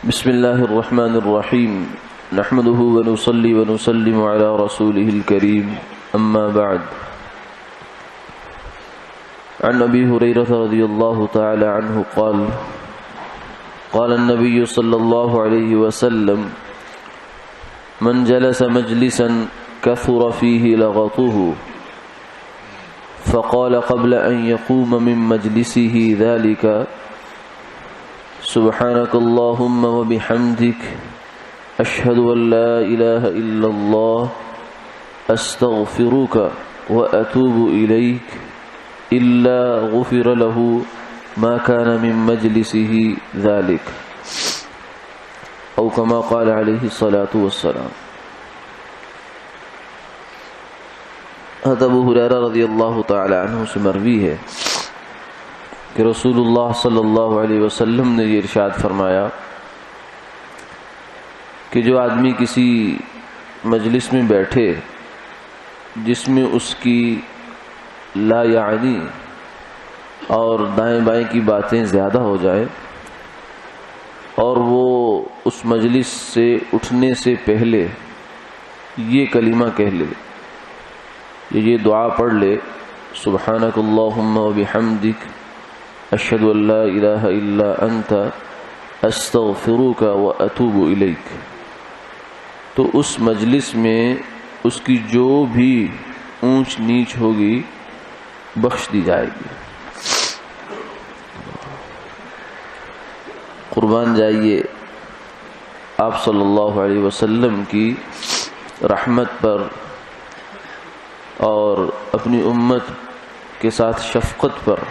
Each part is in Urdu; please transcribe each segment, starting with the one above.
بسم الله الرحمن الرحيم نحمده ونصلي ونسلم على رسوله الكريم أما بعد عن أبي هريرة رضي الله تعالى عنه قال قال النبي صلى الله عليه وسلم من جلس مجلسا كثر فيه لغطه فقال قبل أن يقوم من مجلسه ذلك سبحانك اللهم وبحمدك أشهد أن لا إله إلا الله أستغفرك وأتوب إليك إلا غفر له ما كان من مجلسه ذلك أو كما قال عليه الصلاة والسلام۔ حضرت ابو ہریرہ رضی اللہ تعالی عنہ سے مروی ہے کہ رسول اللہ صلی اللہ علیہ وسلم نے یہ ارشاد فرمایا کہ جو آدمی کسی مجلس میں بیٹھے جس میں اس کی لا یعنی اور دائیں بائیں کی باتیں زیادہ ہو جائیں اور وہ اس مجلس سے اٹھنے سے پہلے یہ کلمہ کہہ لے، یہ دعا پڑھ لے، سبحانک اللہم وبحمدک اشہد ان لا الہ الا انت استغفرک واتوب الیک، تو اس مجلس میں اس کی جو بھی اونچ نیچ ہوگی بخش دی جائے گی۔ قربان جائیے آپ صلی اللہ علیہ وسلم کی رحمت پر اور اپنی امت کے ساتھ شفقت پر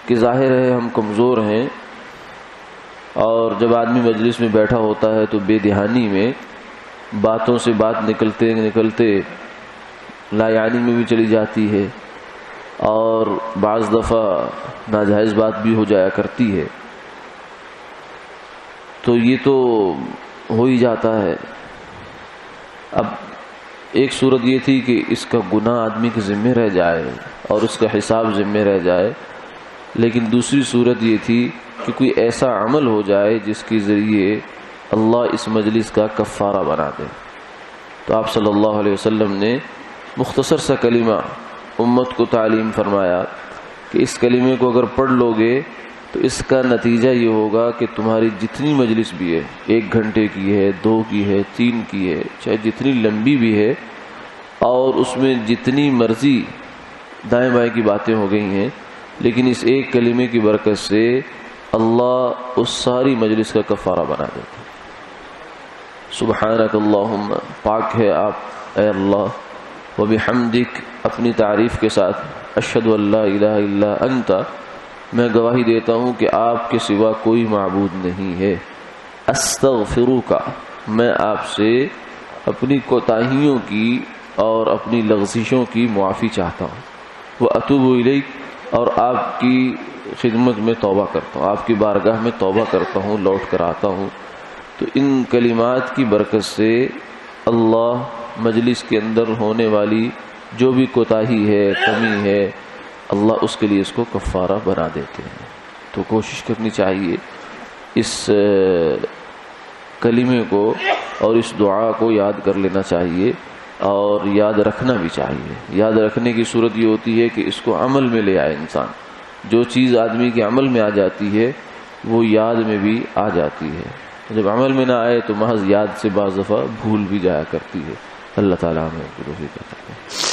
کہ ظاہر ہے ہم کمزور ہیں، اور جب آدمی مجلس میں بیٹھا ہوتا ہے تو بے دہانی میں باتوں سے بات نکلتے نکلتے لا یعنی میں بھی چلی جاتی ہے اور بعض دفعہ ناجائز بات بھی ہو جایا کرتی ہے، تو یہ تو ہو ہی جاتا ہے۔ اب ایک صورت یہ تھی کہ اس کا گناہ آدمی کے ذمہ رہ جائے اور اس کا حساب ذمہ رہ جائے، لیکن دوسری صورت یہ تھی کہ کوئی ایسا عمل ہو جائے جس کے ذریعے اللہ اس مجلس کا کفارہ بنا دے۔ تو آپ صلی اللہ علیہ وسلم نے مختصر سا کلمہ امت کو تعلیم فرمایا کہ اس کلمے کو اگر پڑھ لو گے تو اس کا نتیجہ یہ ہوگا کہ تمہاری جتنی مجلس بھی ہے، 1 گھنٹے کی ہے، 2 کی ہے، 3 کی ہے، چاہے جتنی لمبی بھی ہے، اور اس میں جتنی مرضی دائیں بائیں کی باتیں ہو گئی ہیں، لیکن اس ایک کلمے کی برکت سے اللہ اس ساری مجلس کا کفارہ بنا دیتا ہے۔ سبحانک اللہم، پاک ہے آپ اے اللہ، وبحمدک، اپنی تعریف کے ساتھ، اشہد ان لا الہ الا انت، میں گواہی دیتا ہوں کہ آپ کے سوا کوئی معبود نہیں ہے، استغفرک، میں آپ سے اپنی کوتاہیوں کی اور اپنی لغزشوں کی معافی چاہتا ہوں، واتوب الیک، اور آپ کی خدمت میں توبہ کرتا ہوں، آپ کی بارگاہ میں توبہ کرتا ہوں، لوٹ کر آتا ہوں۔ تو ان کلمات کی برکت سے اللہ مجلس کے اندر ہونے والی جو بھی کوتاہی ہے، کمی ہے، اللہ اس کے لیے اس کو کفارہ بنا دیتے ہیں۔ تو کوشش کرنی چاہیے اس کلمے کو اور اس دعا کو یاد کر لینا چاہیے، اور یاد رکھنا بھی چاہیے۔ یاد رکھنے کی صورت یہ ہوتی ہے کہ اس کو عمل میں لے آئے انسان، جو چیز آدمی کے عمل میں آ جاتی ہے وہ یاد میں بھی آ جاتی ہے، جب عمل میں نہ آئے تو محض یاد سے بعض دفعہ بھول بھی جایا کرتی ہے۔ اللہ تعالیٰ ہمیں توفیق عطا کرے۔